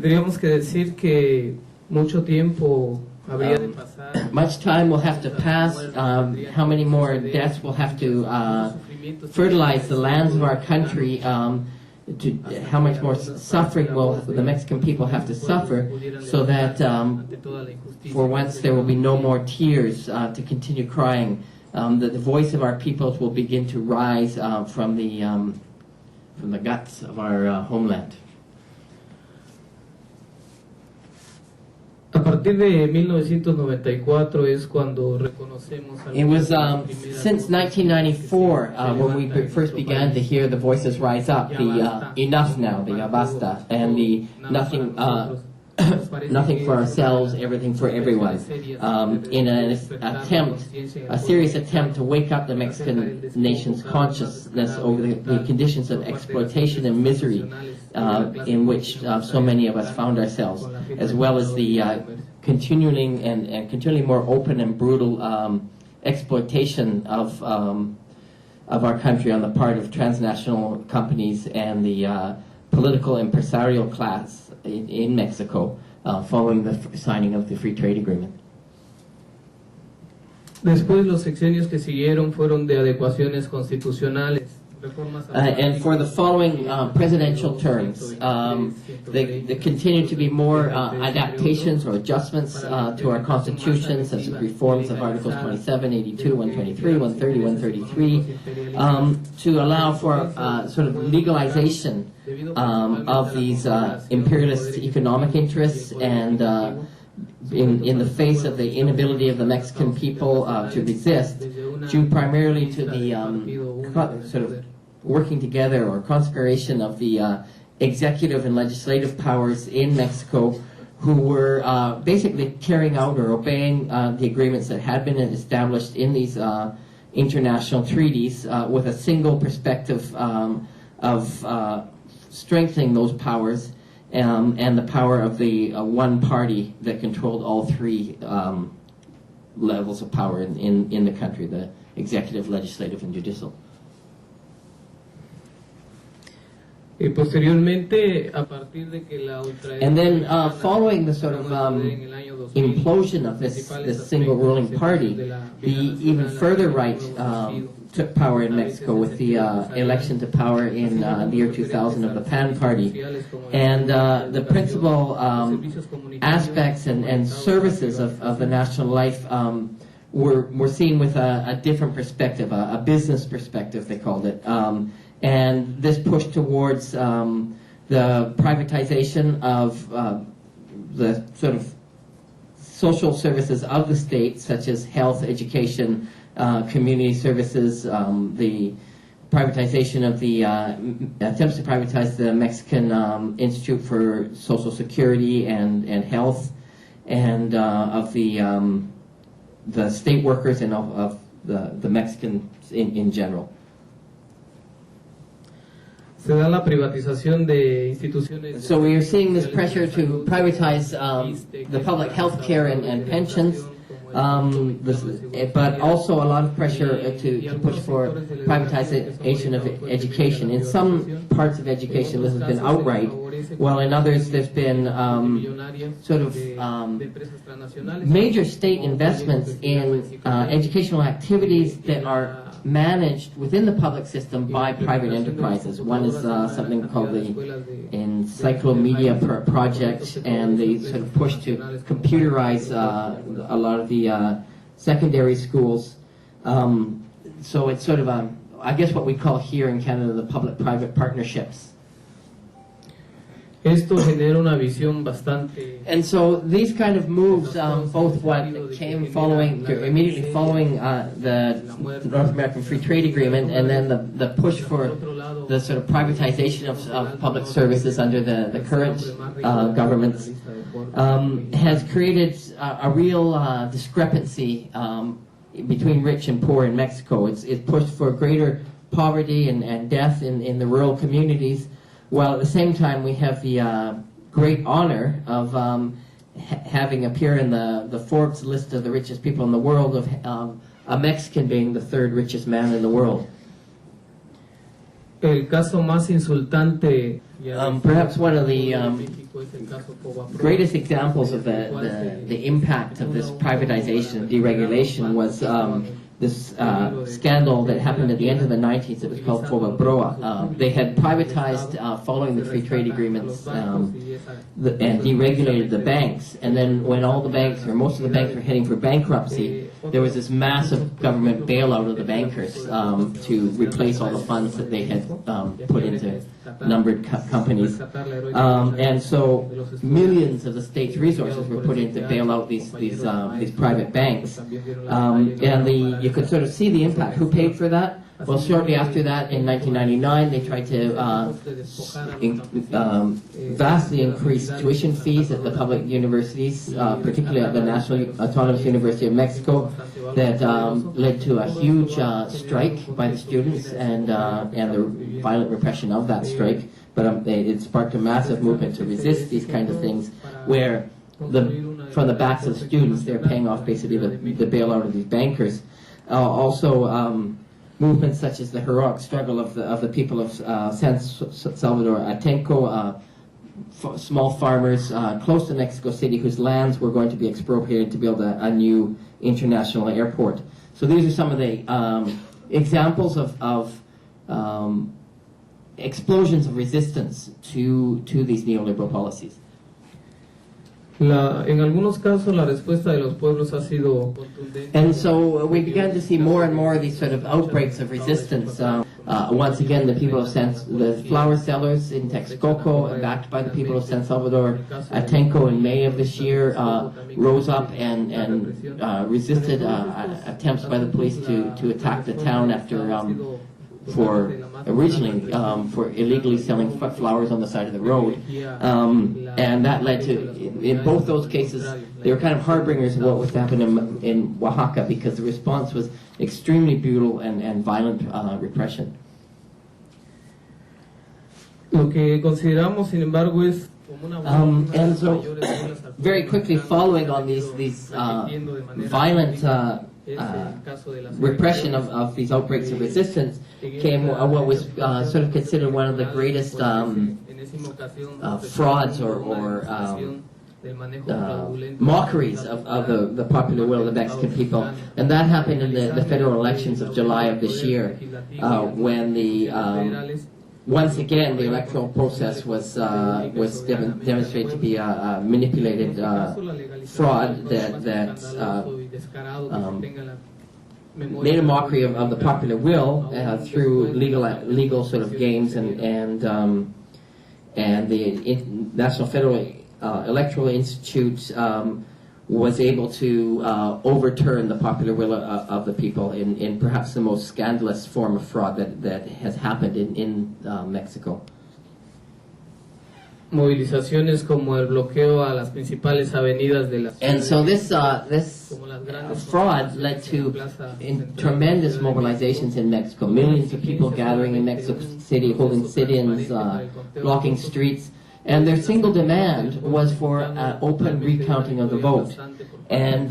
Tendríamos que decir que mucho tiempo habría de pasar. Much time will have to pass. How many more deaths will have to fertilize the lands of our country? How much more suffering will the Mexican people have to suffer, so that for once there will be no more tears to continue crying. That the voice of our peoples will begin to rise from the guts of our homeland. A partir de 1994 es cuando reconocemos. It was since 1994 when we first began to hear the voices rise up, the enough now, the ya basta, and the nothing, nothing for ourselves, everything for everyone, in a serious attempt to wake up the Mexican nation's consciousness over the conditions of exploitation and misery in which so many of us found ourselves, as well as the continuing and continually more open and brutal exploitation of our country on the part of transnational companies and the political empresarial class in Mexico following the signing of the Free Trade Agreement. Después los sexenios que siguieron fueron de adecuaciones constitucionales. And for the following presidential terms, there continue to be more adaptations or adjustments to our Constitution, such as reforms of Articles 27, 82, 123, 130, 133, to allow for sort of legalization of these imperialist economic interests, and in the face of the inability of the Mexican people to resist, due primarily to the sort of working together or conspiration of the executive and legislative powers in Mexico, who were basically carrying out or obeying the agreements that had been established in these international treaties with a single perspective of strengthening those powers and the power of the one party that controlled all three levels of power in the country, the executive, legislative, and judicial. Y posteriormente, a partir de que la and then following the sort of implosion of this single ruling party, the even further right took power in Mexico with the election to power in the year 2000 of the PAN party. And the principal aspects and services of the national life were seen with a different perspective, a business perspective, they called it. And this pushed towards the privatization of the sort of social services of the state, such as health, education, community services, the privatization of the attempts to privatize the Mexican Institute for Social Security and Health, and of the state workers and of the Mexicans in general. Se da la privatización de instituciones. So we are seeing this pressure to privatize the public health care and pensions, but also a lot of pressure to push for privatization of education. In some parts of education this has been outright, while in others there's been sort of major state investments in educational activities that are managed within the public system by private enterprises. One is something called the Encyclomedia Project, and they sort of push to computerize a lot of the secondary schools. So it's sort of, I guess what we call here in Canada the public-private partnerships. Esto genera una visión bastante. And so these kind of moves, both what came immediately following the North American Free Trade Agreement, and then the push for the sort of privatization of public services under the current governments, has created a real discrepancy between rich and poor in Mexico. It's pushed for greater poverty and death in the rural communities, while at the same time we have the great honor of having appear in the Forbes list of the richest people in the world, of a Mexican being the third richest man in the world. El caso más insultante, perhaps one of the greatest examples of the impact of this privatization and deregulation was this scandal that happened at the end of the 90s. It was called Foba-Broa. They had privatized following the free trade agreements and deregulated the banks. And then when all the banks, or most of the banks, were heading for bankruptcy, there was this massive government bailout of the bankers to replace all the funds that they had put into numbered companies. And so millions of the state's resources were put in to bail out these private banks. And you could sort of see the impact. Who paid for that? Well, shortly after that, in 1999, they tried to vastly increase tuition fees at the public universities, particularly at the National Autonomous University of Mexico, that led to a huge strike by the students and the violent repression of that strike. But it sparked a massive movement to resist these kinds of things, where from the backs of the students, they're paying off basically the bailout of these bankers. Also, movements such as the heroic struggle of the people of San Salvador Atenco, small farmers close to Mexico City whose lands were going to be expropriated to build a new international airport. So these are some of the examples of explosions of resistance to these neoliberal policies. En algunos casos la respuesta de los pueblos ha sido contundente. And so we began to see more and more of these sort of outbreaks of resistance. Once again, the people of the flower sellers in Texcoco, backed by the people of San Salvador Atenco in May of this year, rose up and resisted attempts by the police to attack the town after for illegally selling flowers on the side of the road. And that led to, in both those cases, they were kind of harbingers of what was happening in Oaxaca, because the response was extremely brutal and violent repression. Lo que consideramos, sin embargo, es and so, very quickly following on these violent repression of these outbreaks of resistance came what was sort of considered one of the greatest frauds or mockeries of the popular will of the Mexican people. And that happened in the federal elections of July of this year, when once again the electoral process was demonstrated to be a manipulated fraud that made a mockery of the popular will through legal sort of games, and the National Federal Electoral Institute was able to overturn the popular will of the people in perhaps the most scandalous form of fraud that has happened in Mexico. Movilizaciones como el bloqueo a las principales avenidas de la ciudad. And so this fraud led to tremendous mobilizations in Mexico. Millions of people gathering in Mexico City, holding sit-ins, blocking streets. And their single demand was for open recounting of the vote. And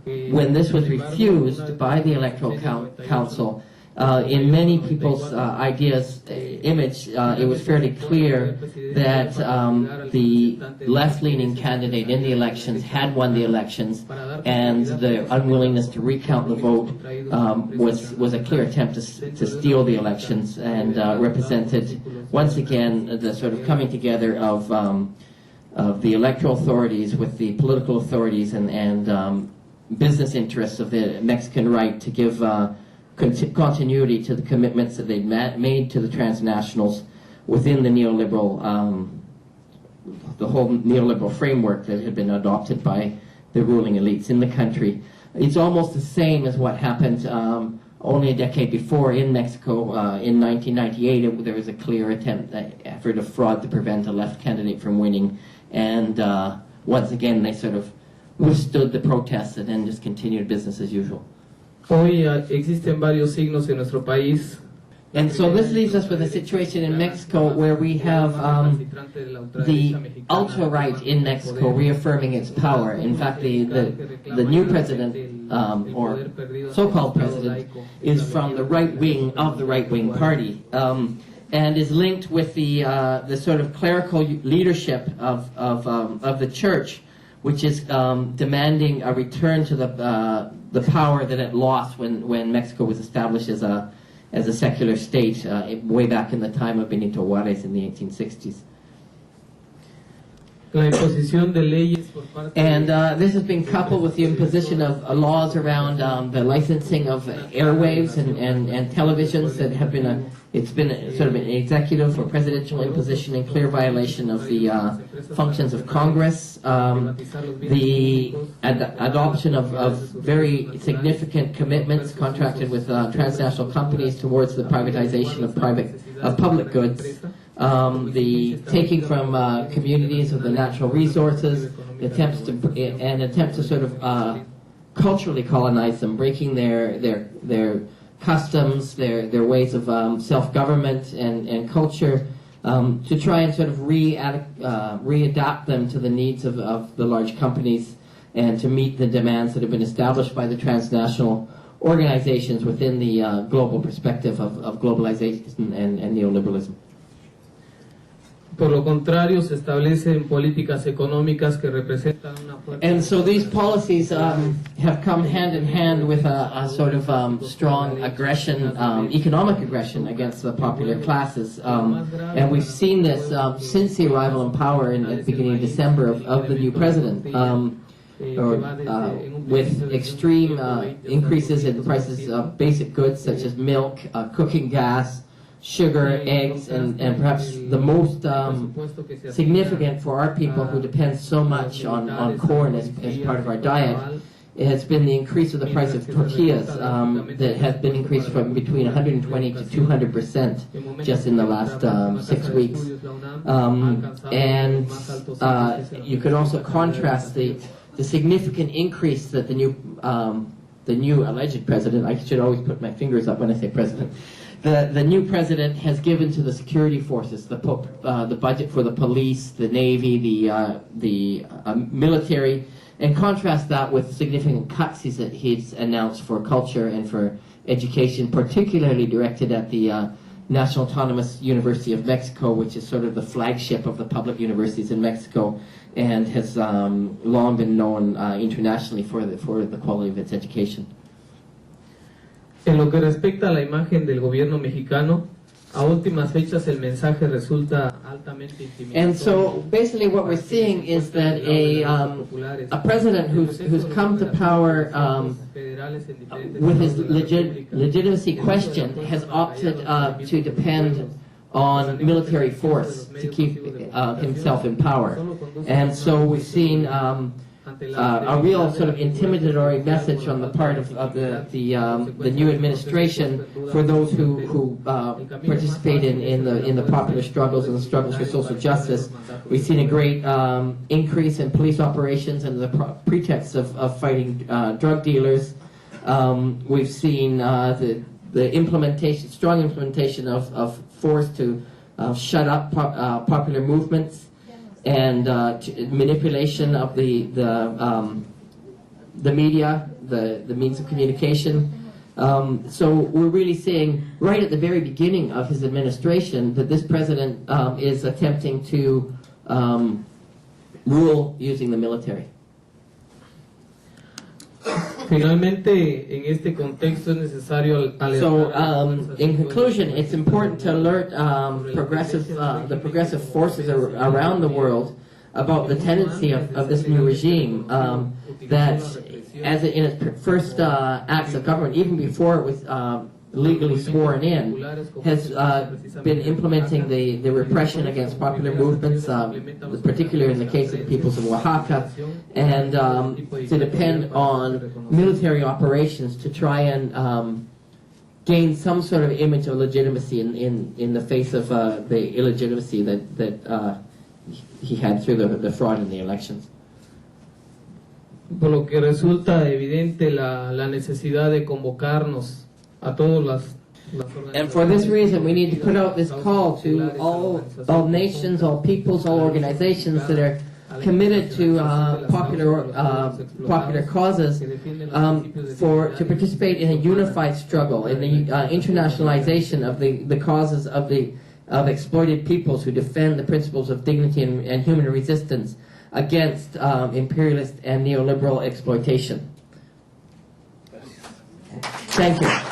when this was refused by the Electoral Council, in many people's image, it was fairly clear that the left-leaning candidate in the elections had won the elections, and the unwillingness to recount the vote was a clear attempt to steal the elections, and represented once again the sort of coming together of the electoral authorities with the political authorities and business interests of the Mexican right to give continuity to the commitments that they'd made to the transnationals within the neoliberal, the whole neoliberal framework that had been adopted by the ruling elites in the country. It's almost the same as what happened only a decade before in Mexico. In 1998, there was a clear effort of fraud to prevent a left candidate from winning, and once again they sort of withstood the protests and then just continued business as usual. Hoy existen varios signos en nuestro país. And so this leaves us with a situation in Mexico where we have the ultra-right in Mexico reaffirming its power. In fact, the new president, or so-called president, is from the right wing of the right-wing party. and is linked with the sort of clerical leadership of the church, which is demanding a return to the power that it lost when Mexico was established as a secular state way back in the time of Benito Juárez in the 1860s. And this has been coupled with the imposition of laws around the licensing of airwaves and televisions that have been it's been sort of an executive or presidential imposition in clear violation of the functions of Congress. The adoption of very significant commitments contracted with transnational companies towards the privatization of public goods. The taking from communities of the natural resources, attempts to sort of culturally colonize them, breaking their customs, their ways of self-government and culture, to try and sort of readapt them to the needs of the large companies and to meet the demands that have been established by the transnational organizations within the global perspective of globalization and neoliberalism. Por lo contrario, se establecen políticas económicas que representan una fuerte... And so these policies have come hand in hand with a sort of strong aggression, economic aggression against the popular classes. And we've seen this since the arrival in power at the beginning of December of the new president. With extreme increases in the prices of basic goods such as milk, cooking gas, sugar, eggs, and perhaps the most significant for our people who depend so much on corn as part of our diet, it has been the increase of the price of tortillas that has been increased from between 120 to 200% just in the last 6 weeks. And you could also contrast the significant increase that the new alleged president, I should always put my fingers up when I say president, the new president has given to the security forces, the budget for the police, the Navy, the military, and contrast that with significant cuts he's announced for culture and for education, particularly directed at the National Autonomous University of Mexico, which is sort of the flagship of the public universities in Mexico and has long been known internationally for the quality of its education. En lo que respecta a la imagen del gobierno mexicano, a últimas fechas el mensaje resulta altamente intimidatorio. And so basically what we're seeing is that a president who's come to power with his legitimacy questioned has opted to depend on military force to keep himself in power. And so we've seen a real sort of intimidatory message on the part of the new administration for those who participate in the popular struggles and the struggles for social justice. We've seen a great increase in police operations and the pretext of fighting drug dealers. We've seen the strong implementation of force to shut up popular movements, and manipulation of the media, the means of communication. So we're really seeing right at the very beginning of his administration that this president is attempting to rule using the military. Finalmente, en este contexto es necesario So, in conclusion, it's important to alert the progressive forces around the world about the tendency of this new regime that, as in its first acts of government, even before it was legally sworn in, has been implementing the repression against popular movements, particularly in the case of the peoples of Oaxaca, and to depend on military operations to try and gain some sort of image of legitimacy in the face of the illegitimacy that he had through the fraud in the elections. Por lo que resulta evidente la necesidad de convocarnos a todas las And for this reason, we need to put out this call to all nations, all peoples, all organizations that are committed to popular causes to participate in a unified struggle, in the internationalization of the causes of the of exploited peoples who defend the principles of dignity and human resistance against imperialist and neoliberal exploitation. Thank you.